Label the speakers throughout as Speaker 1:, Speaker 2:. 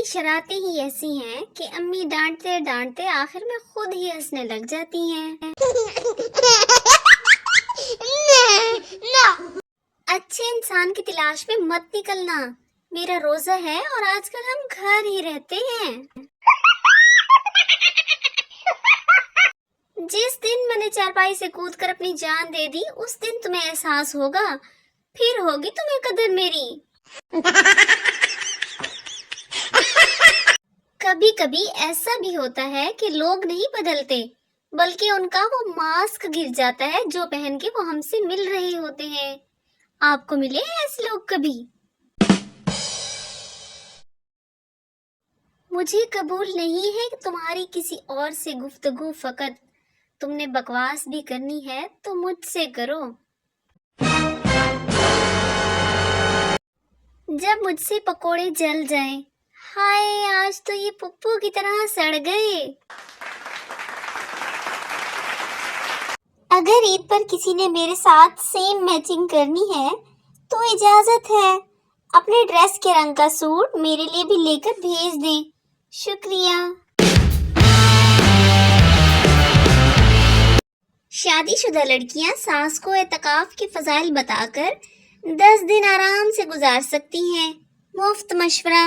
Speaker 1: شرارتیں ہی ایسی ہیں کہ امی ڈانٹتے ڈانٹتے آخر میں خود ہی ہنسنے لگ جاتی ہیں۔ اچھے انسان کی تلاش میں مت نکلنا، میرا روزہ ہے اور آج کل ہم گھر ہی رہتے ہیں۔ جس دن میں نے چارپائی سے کود کر اپنی جان دے دی اس دن تمہیں احساس ہوگا، پھر ہوگی تمہیں قدر میری۔ کبھی کبھی ایسا بھی ہوتا ہے کہ لوگ نہیں بدلتے بلکہ ان کا وہ ماسک گر جاتا ہے جو پہن کے وہ ہم سے مل رہے ہوتے ہیں۔ آپ کو ملے ہیں ایسے لوگ کبھی؟ مجھے قبول نہیں ہے کہ تمہاری کسی اور سے گفتگو، فقط تم نے بکواس بھی کرنی ہے تو مجھ سے کرو۔ جب مجھ سے پکوڑے جل جائیں، ہائے آج تو یہ پپو کی طرح سڑ گئے۔ اگر عید پر کسی نے میرے ساتھ سیم میچنگ کرنی ہے تو اجازت ہے، اپنے ڈریس کے رنگ کا سوٹ میرے لیے بھی لے کر بھیج دیں، شکریہ۔ شادی شدہ لڑکیاں ساس کو اعتکاف کے فضائل بتا کر 10 دن آرام سے گزار سکتی ہیں۔ مفت مشورہ۔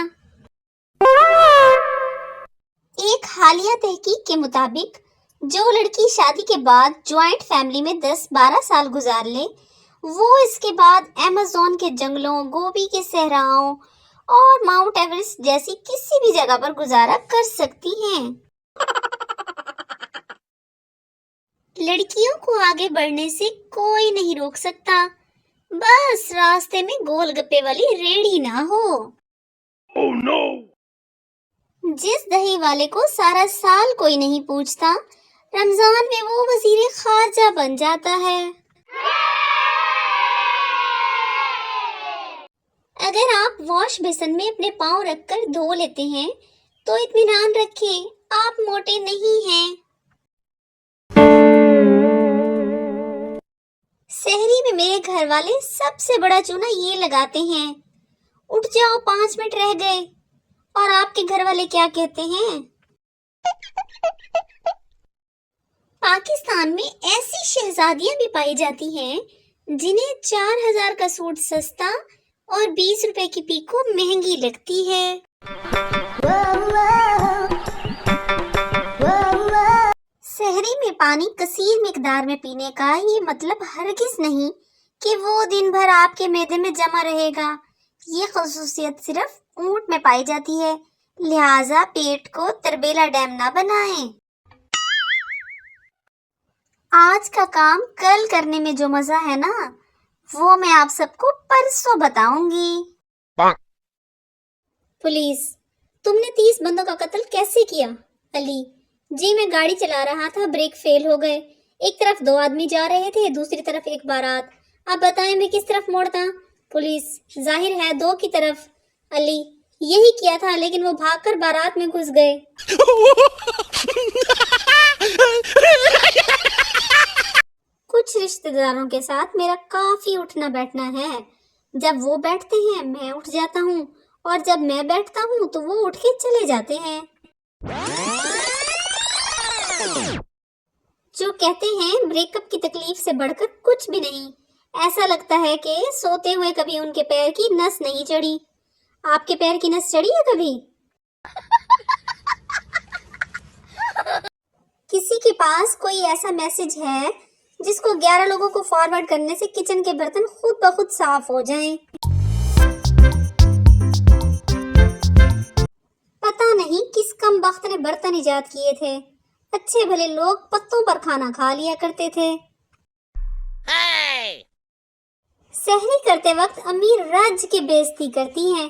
Speaker 1: ایک حالیہ تحقیق کے مطابق جو لڑکی شادی کے بعد جوائنٹ فیملی میں 10-12 سال گزار لے وہ اس کے بعد ایمیزون کے جنگلوں، گوبی کے صحراؤں اور ماؤنٹ ایورسٹ جیسی کسی بھی جگہ پر گزارا کر سکتی ہیں۔ لڑکیوں کو آگے بڑھنے سے کوئی نہیں روک سکتا، بس راستے میں گول گپے والی ریڑھی نہ ہو۔ Oh no! جس دہی والے کو سارا سال کوئی نہیں پوچھتا، رمضان میں وہ وزیر خارجہ بن جاتا ہے۔ اگر آپ واش بیسن میں اپنے پاؤں رکھ کر دھو لیتے ہیں تو اطمینان رکھیں، آپ موٹے نہیں ہیں۔ سحری میں میرے گھر والے سب سے بڑا چونا یہ لگاتے ہیں، اٹھ جاؤ 5 منٹ رہ گئے۔ اور آپ کے گھر والے کیا کہتے ہیں؟ پاکستان میں ایسی شہزادیاں بھی پائی جاتی ہیں جنہیں 4000 کا سوٹ سستا اور 20 روپے کی پیکو مہنگی لگتی ہے۔ سحری میں پانی کثیر مقدار میں پینے کا یہ مطلب ہرگز نہیں کہ وہ دن بھر آپ کے معدے میں جمع رہے گا، یہ خصوصیت صرف اونٹ میں پائی جاتی ہے، لہٰذا پیٹ کو تربیلا ڈیم نہ بنائیں۔ آج کا کام کل کرنے میں جو مزہ ہے نا، وہ میں آپ سب کو پرسوں بتاؤں گی۔ پولیس: تم نے 30 بندوں کا قتل کیسے کیا؟ علی: جی میں گاڑی چلا رہا تھا، بریک فیل ہو گئے، ایک طرف 2 آدمی جا رہے تھے، دوسری طرف ایک بارات، اب بتائیں میں کس طرف موڑتا؟ پولیس: ظاہر ہے 2 کی طرف۔ علی: یہی کیا تھا لیکن وہ بھاگ کر بارات میں گھس گئے۔ کچھ رشتہ داروں کے ساتھ میرا کافی اٹھنا بیٹھنا ہے، جب وہ بیٹھتے ہیں میں اٹھ جاتا ہوں اور جب میں بیٹھتا ہوں تو وہ اٹھ کے چلے جاتے ہیں۔ جو کہتے ہیں بریک اپ کی تکلیف سے بڑھ کر کچھ بھی نہیں، ایسا لگتا ہے کہ سوتے ہوئے کبھی ان کے پیر کی نس نہیں چڑھی۔ آپ کے پیر کی نس چڑھی ہے کبھی؟ کسی کے پاس کوئی ایسا میسج ہے جس کو 11 لوگوں کو فارورڈ کرنے سے کچن کے برتن خود بخود صاف ہو جائیں؟ پتہ نہیں کس کم بخت نے برتن ایجاد کیے تھے، اچھے بھلے لوگ پتوں پر کھانا کھا لیا کرتے تھے۔ سحری کرتے وقت امی رج کے بےعزتی کرتی ہیں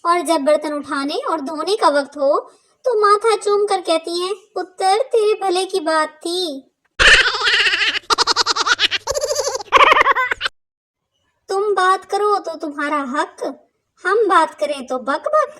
Speaker 1: اور جب برتن اٹھانے اور دھونے کا وقت ہو تو ماتھا چوم کر کہتی ہیں، پتر تیرے بھلے کی بات تھی۔ تم بات کرو تو تمہارا حق، ہم بات کریں تو بک بک۔